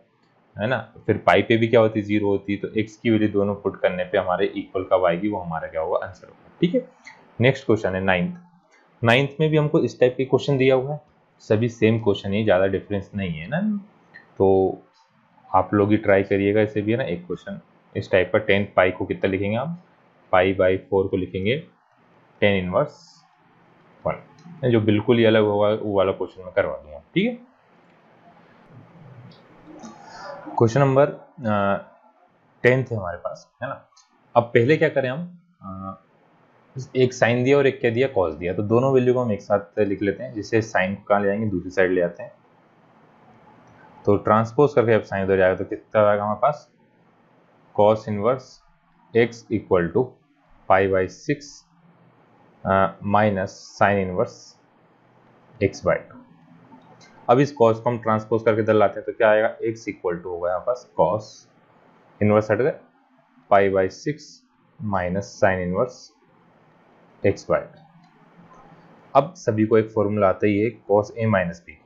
है ना। फिर पाई पे भी क्या होती है, 0 होती है। तो x की वैल्यू दोनों पुट करने पे हमारे इक्वल कब आएगी, वो हमारा क्या होगा, आंसर होगा, ठीक है। नेक्स्ट क्वेश्चन है नाइन्थ में भी हमको इस टाइप के क्वेश्चन दिया हुआ है, सभी सेम क्वेश्चन है, ज़्यादा डिफरेंस नहीं है ना। तो आप लोग ही ट्राई करिएगा इसे भी, है ना। एक क्वेश्चन इस टाइप का, 10 पाई को कितना लिखेंगे आप, पाई/4 को लिखेंगे 10 इनवर्स 1, जो बिल्कुल ही अलग होगा वो वाला क्वेश्चन मैं करवा दूंगा, ठीक है। क्वेश्चन नंबर 10 है हमारे पास, है ना। अब पहले क्या करें हम, एक साइन दिया और एक क्या दिया, कॉस दिया, तो दोनों वैल्यू को हम एक साथ लिख लेते हैं। जिससे साइन को कहाँ ले जाएंगे, दूसरी साइड ले आते हैं। तो ट्रांसपोज करके अब साइन उधर जाएगा तो कितना आएगा हमारे पास, cos inverse x equal to पाई/6 माइनस साइन इनवर्स x/2। अब इस कॉस को हम ट्रांसपोज करके इधर लाते हैं, तो क्या आएगा, x इक्वल टू होगा यहाँ पास कॉस इनवर्स हट गए, पाई/6 माइनस साइन इनवर्स x/2। अब सभी को एक फॉर्मूला आता ही है, कॉस a माइनस बी,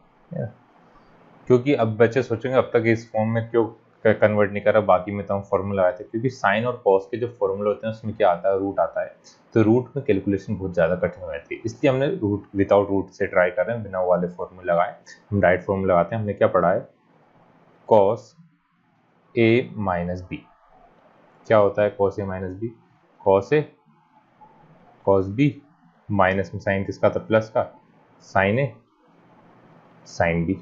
क्योंकि अब बच्चे सोचेंगे अब तक इस फॉर्म में क्यों कन्वर्ट नहीं करा, बाकी में तो हम फॉर्मूला आए थे। क्योंकि साइन और कॉस के जो फॉर्मूला होते हैं उसमें क्या आता है, रूट आता है। तो रूट में कैलकुलेशन बहुत ज़्यादा कठिन हो जाती है, इसलिए हमने रूट विदाउट रूट से ट्राई कर रहे हैं, बिना वाले फॉर्मूले लगाए हम डायरेक्ट फॉर्मूला लगाते हैं। हमने क्या पढ़ा है, कॉस ए माइनस बी, क्या होता है cos A minus B, cos a cos B minus में साइन किसका था, प्लस का, साइन ए साइन बी।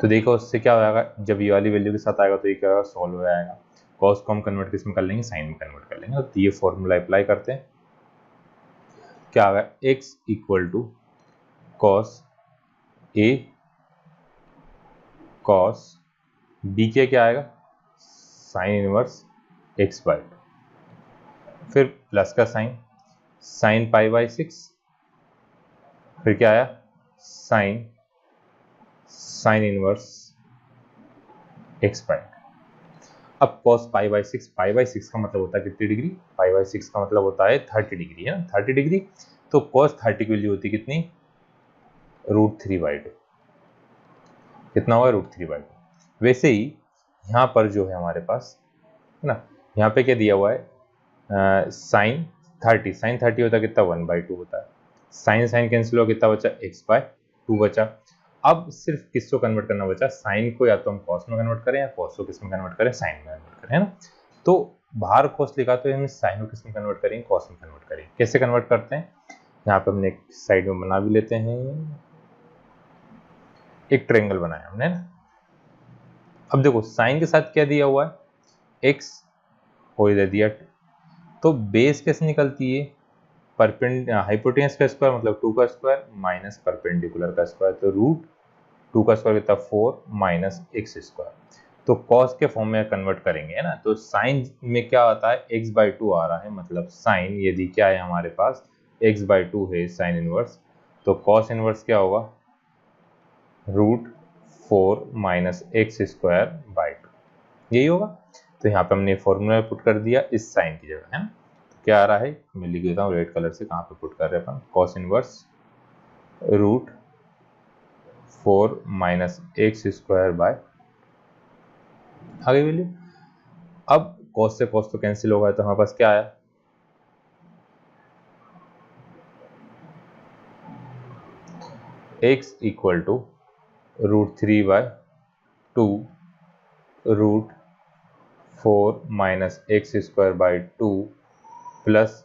तो देखो उससे क्या हो जाएगा, जब ये वाली वैल्यू के साथ आएगा तो ये क्या होगा, सॉल्व हो जाएगा। कॉस को हम कन्वर्ट किस में कर लेंगे, साइन में कन्वर्ट कर लेंगे। तो ये फॉर्मूला अप्लाई करते हैं, क्या आ गया, x equal to cos a cos b के क्या आएगा, साइन इनवर्स x/2, फिर प्लस का साइन, साइन पाई/6, फिर क्या आया, साइन इनवर्स x/2। अब cos पाई/6 का मतलब होता है कितनी डिग्री, पाई/6 का मतलब होता है 30 डिग्री, है ना, 30 डिग्री। तो cos 30 की वैल्यू होती है कितनी, √3/2, कितना होगा, √3/2। वैसे ही यहाँ पर जो है हमारे पास, है ना, यहाँ पे क्या दिया हुआ है, साइन 30, साइन 30 होता है कितना 1/2 होता है, साइन साइन कैंसिल हो कितना बचा x/2 बचा। अब सिर्फ किसको कन्वर्ट करना बचा, साइन को या तो हम कॉस में कन्वर्ट करें या कॉस को किस में कन्वर्ट करें, साइन में कन्वर्ट करें, है ना। तो बाहर कॉस लिखा तो हम साइन को किस में कन्वर्ट करेंगे, कॉस में कन्वर्ट करेंगे। कैसे कन्वर्ट करते हैं, यहाँ पे हमने एक साइड में बना भी लेते हैं, एक ट्रायंगल बनाया हमने ना। अब देखो साइन के साथ क्या दिया हुआ है, x और इधर दिया, तो बेस कैसे निकलती है, हाइपोटेनस का स्क्वायर मतलब 2 का स्क्वायर माइनस परपेंडिकुलर का स्क्वायर, तो रूट 2 का स्क्वायर कितना 4 माइनस x स्क्वायर। तो कॉस के फॉर्म में कन्वर्ट करेंगे, है ना। तो साइन में क्या आता है, x/2 आ रहा है, मतलब साइन यदि क्या है हमारे पास x/2 है साइन इनवर्स, तो कॉस इनवर्स क्या होगा, √4 माइनस x स्क्वायर बाई 2, यही होगा। तो यहाँ पे हमने फॉर्मूला पुट कर दिया इस साइन की जगह, है ना। तो क्या आ रहा है, मैं लिख देता हूँ रेड कलर से, कहाँ पे पुट कर रहे हैं अपन, cos inverse √4 minus x square by, आगे वैल्यू। अब कॉस से कॉस तो कैंसिल होगा, तो हमारे पास क्या आया, x equal to √3/2 √4 minus x square by 2 plus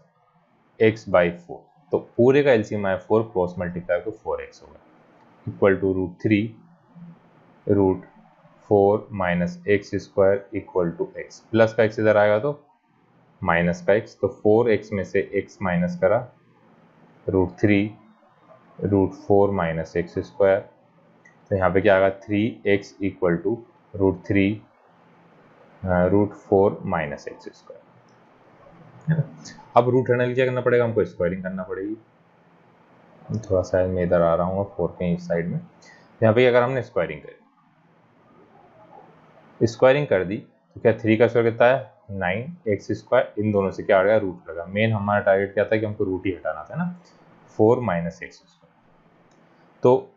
x/4। तो पूरे का एलसीएम आया 4, क्रॉस मल्टीप्लाई तो 4x होगा, equal to √4 minus x square equal to x, plus का x इधर आएगा तो माइनस का x, तो 4x में से x माइनस करा, √4 माइनस x स्क्वायर, तो यहाँ पे क्या आएगा 3x equal to √4 minus x square. अब रूट हटाने के लिए क्या करना पड़ेगा, हमको स्क्वायरिंग करना पड़ेगी। थोड़ा सा मैं इधर आ रहा हूँ 4 के इस साइड में, यहाँ पे अगर हमने स्क्वायरिंग कर दी तो क्या 3 का स्क्वायर कितना है 9x स्क्वायर, इन दोनों से क्या आ गया रूट लगा। मेन हमारा टारगेट क्या था कि हमको रूट ही हटाना था ना, 4 माइनस x स्क्वायर। तो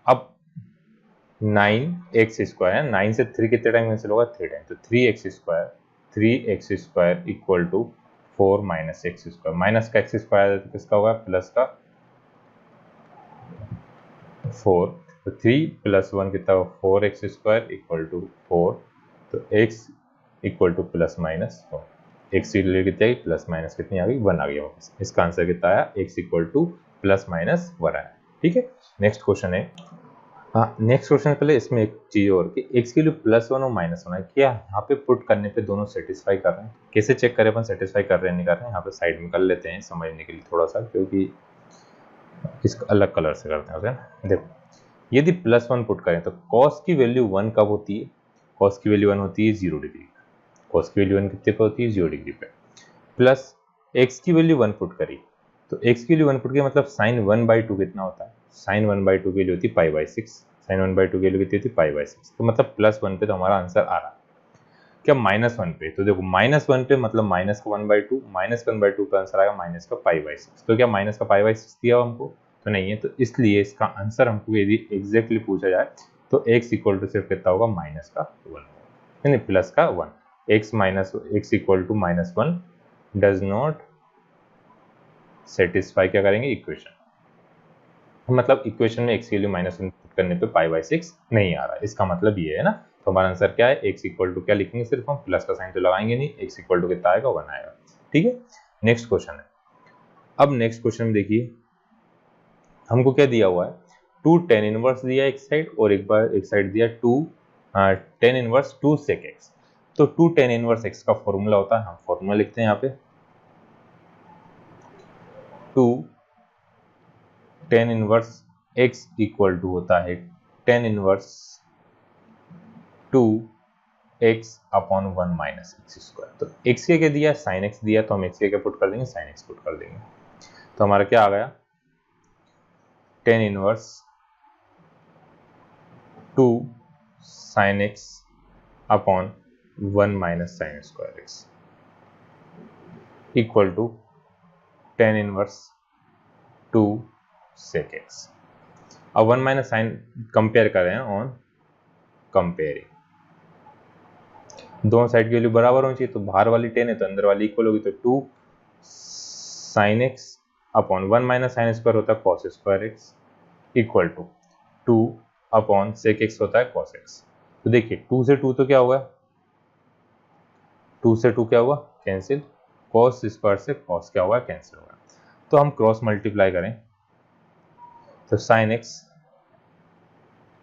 अब 9x स्क्वायर है, 9 से 3 कितने टाइम कैंसिल होगा 3 टाइम, तो 3x square equal to 4 minus x square, minus का x स्क्वायर तो किसका होगा प्लस का 4, तो 3 प्लस 1 कितना होगा 4x स्क्वायर इक्वल टू 4, तो x equal two plus minus 4, x की वैल्यू कितनी आई प्लस माइनस कितनी आ गई 1 आ गया वापस। इसका आंसर कितना आया x equal two plus minus 1 आया। ठीक है, नेक्स्ट क्वेश्चन है, हाँ नेक्स्ट क्वेश्चन पहले इसमें एक चीज और कि x की वैल्यू +1 और -1 है, क्या यहाँ पे पुट करने पे दोनों सेटिस्फाई कर रहे हैं, कैसे चेक करें अपन सेटिस्फाई कर रहे हैं नहीं कर रहे हैं, यहाँ पे साइड में कर लेते हैं समझने के लिए थोड़ा सा, क्योंकि इसका अलग कलर से करते हैं। ओके देखो, यदि +1 पुट करें तो cos की वैल्यू 1 कब होती है, cos की वैल्यू 1 होती है 0 डिग्री, cos की वैल्यू 1 कितने पे होती है 0 डिग्री पे, प्लस x की वैल्यू 1 पुट करी, तो x की वैल्यू 1 पुट किया मतलब sin 1/2 कितना होता है, sin 1/2 की वैल्यू होती है π/6, sin 1/2 की वैल्यू कितनी होती है π/6, तो मतलब +1 पे तो हमारा आंसर आ रहा है। क्या -1 पे, तो देखो -1 पे मतलब माइनस का 1/2, माइनस का 1/2 पे आंसर आएगा माइनस का π/6, तो क्या माइनस का π/6 दिया हो हमको, तो नहीं है, तो इसलिए इसका आंसर हमको यदि एग्जैक्टली पूछा जाए तो x इक्वल टू सिर्फ कितना होगा माइनस का 1, यानी प्लस का 1, x equal to -1 does not satisfy क्या करेंगे इक्वेशन, मतलब इक्वेशन में x की वैल्यू -1 पुट करने पे π/6 नहीं आ रहा है, इसका मतलब ये है ना। तो हमारा आंसर क्या है, x इक्वल टू क्या लिखेंगे, सिर्फ हम प्लस का साइन तो लगाएंगे नहीं, x इक्वल टू कितना आएगा 1 आएगा। ठीक है, नेक्स्ट क्वेश्चन है, अब नेक्स्ट क्वेश्चन में देखिए हमको क्या दिया हुआ है, 2 tan इनवर्स दिया एक साइड और एक साइड दिया 2 tan इनवर्स 2 sec x, तो 2 tan इनवर्स x का फॉर्मूला होता है, हम फॉर्मूला लिखते हैं यहाँ पे 2 tan inverse x equal to होता है tan inverse 2x upon 1 minus x square, तो x के क्या दिया sin x दिया, तो हम x के क्या पुट कर देंगे sin x पुट कर देंगे, तो हमारा क्या आ गया tan inverse 2 sin x upon 1 minus sin square x equal to tan inverse 2 sec x। अब 1 माइनस साइन कंपेयर कर रहे हैं ऑन कंपेयरिंग, दोनों साइड की वैल्यू बराबर होनी चाहिए, तो बाहर वाली 10 है तो अंदर वाली इक्वल होगी, तो 2 sin x upon 1 minus sine square होता है cos square x equal to 2 upon sec x होता है cos x। तो देखिए 2 से 2 तो क्या होगा, 2 से 2 क्या हुआ, कैंसिल, cos स्क्वायर से cos क्या हुआ, कैंसिल होगा। तो हम क्रॉस मल्टीप्लाई करें तो sin x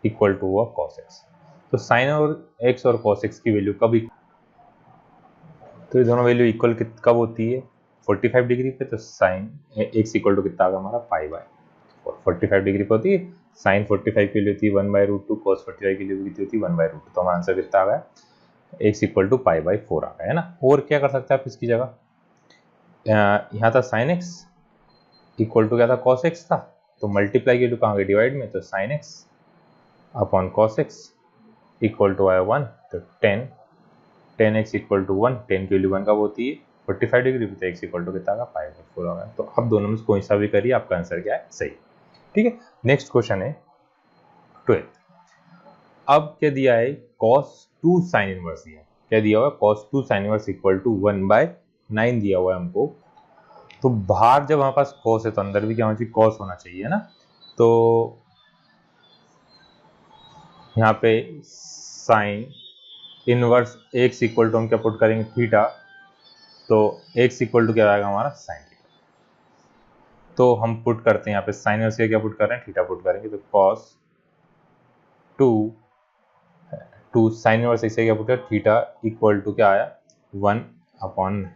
इक्वल टू हुआ cos x। तो sin और x और cos x की वैल्यू कब, तो ये दोनों वैल्यू इक्वल कब होती है, 45 डिग्री पे। तो साइन x इक्वल टू कितना आ गया हमारा, पाई बाय 45 डिग्री पे होती है। साइन 45 की वैल्यू होती है 1/√2, cos 45 की वैल्यू कितनी होती है 1/√2। तो हमारा आंसर कितना आ गया, x equal to pi by 4 आ गया है ना। और क्या कर सकते हैं आप इसकी जगह, यहाँ था साइन x इक्वल टू क्या था, cos x था, तो मल्टीप्लाई की वैल्यू कहाँ गई, डिवाइड में, तो sine x upon cos x equal to आया 1, तो 10x इक्वल टू 1, 10 की वैल्यू 1 कब होती है 45 डिग्री पे, तो x इक्वल टू कितना का पाई बाय 4 होगा। तो अब दोनों में से कोई सा भी करिए, आपका आंसर क्या है, सही। ठीक है, नेक्स्ट क्वेश्चन है 12। अब क्या दिया है, cos 2 sin इनवर्स दिया है, क्या दिया हुआ है, cos 2 sin inverse equal to 1/9 दिया हुआ है हमको। तो बाहर जब हमारे पास cos है तो अंदर भी क्या होना चाहिए, cos होना चाहिए ना। तो यहाँ पे sin inverse x equal to हम क्या पुट करेंगे, थीटा, तो x इक्वल टू क्या आएगा हमारा, साइन थीटा। तो हम पुट करते हैं यहाँ पे साइन इनवर्स क्या पुट कर रहे हैं, थीटा पुट करेंगे, तो cos 2 साइन इनवर्स x क्या पुट कर, थीटा इक्वल टू क्या आया 1 अपॉन।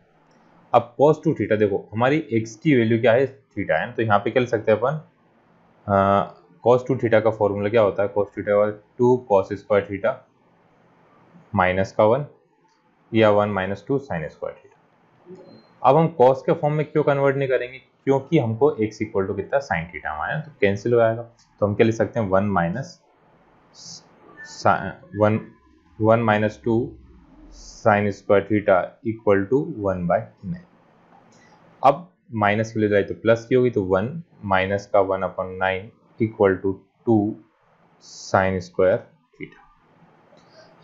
अब cos 2 थीटा, देखो हमारी x की वैल्यू क्या है, थीटा है, तो यहाँ पे क्या लिख सकते हैं अपन, cos 2 थीटा का फॉर्मूला क्या होता है, cos थीटा वाला 2 cos स्क्वायर थीटा माइनस का 1 या 1 माइनस 2 साइन स्क्वायर थीटा। अब हम cos के फॉर्म में क्यों कन्वर्ट नहीं करेंगे, क्योंकि हमको x इक्वल टू कितना साइन थीटा हमारा है, तो कैंसिल हो जाएगा। तो हम क्या लिख सकते हैं 1 minus 2 sine square theta equal to 1/9। अब माइनस की वैल्यू तो प्लस की होगी, तो 1 माइनस का 1 upon 9 equal to 2 sine square theta.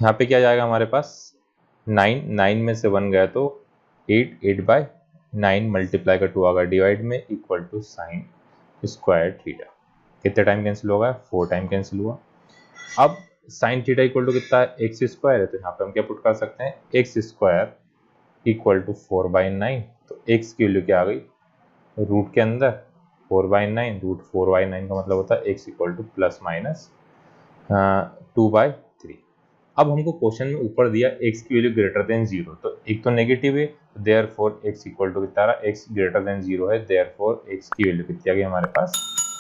यहाँ पे क्या जाएगा हमारे पास, 9 में से 1 गया तो 8/9 मल्टीप्लाई का 2 आ गया डिवाइड में equal to sine square theta. कितने टाइम कैंसिल होगा, 4 टाइम कैंसिल हुआ। अब साइन थीटा इक्वल टू कितना है, एक्स स्क्वायर है, तो यहाँ पे हम क्या पुट कर सकते हैं, एक्स स्क्वायर इक्वल टू 4/9। तो एक्स की वैल्यू क्या आ गई, रूट के अंदर 4/9, रूट 4/9 का मतलब होता है x equal two plus minus 2/3। अब हमको क्वेश्चन में ऊपर दिया x की वैल्यू ग्रेटर देन 0, तो एक तो नेगेटिव है, देयरफॉर x इक्वल टू कितना रहा, x ग्रेटर देन 0 है, देयरफॉर x की वैल्यू कितनी आ गई हमारे पास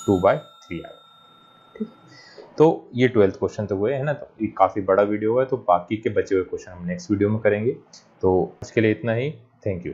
2/3 आ गई। ठीक, तो ये 12th क्वेश्चन तो हुए है ना। तो ये काफ़ी बड़ा वीडियो है, तो बाकी के बचे हुए क्वेश्चन हम नेक्स्ट वीडियो में करेंगे। तो आज के लिए इतना ही, थैंक यू।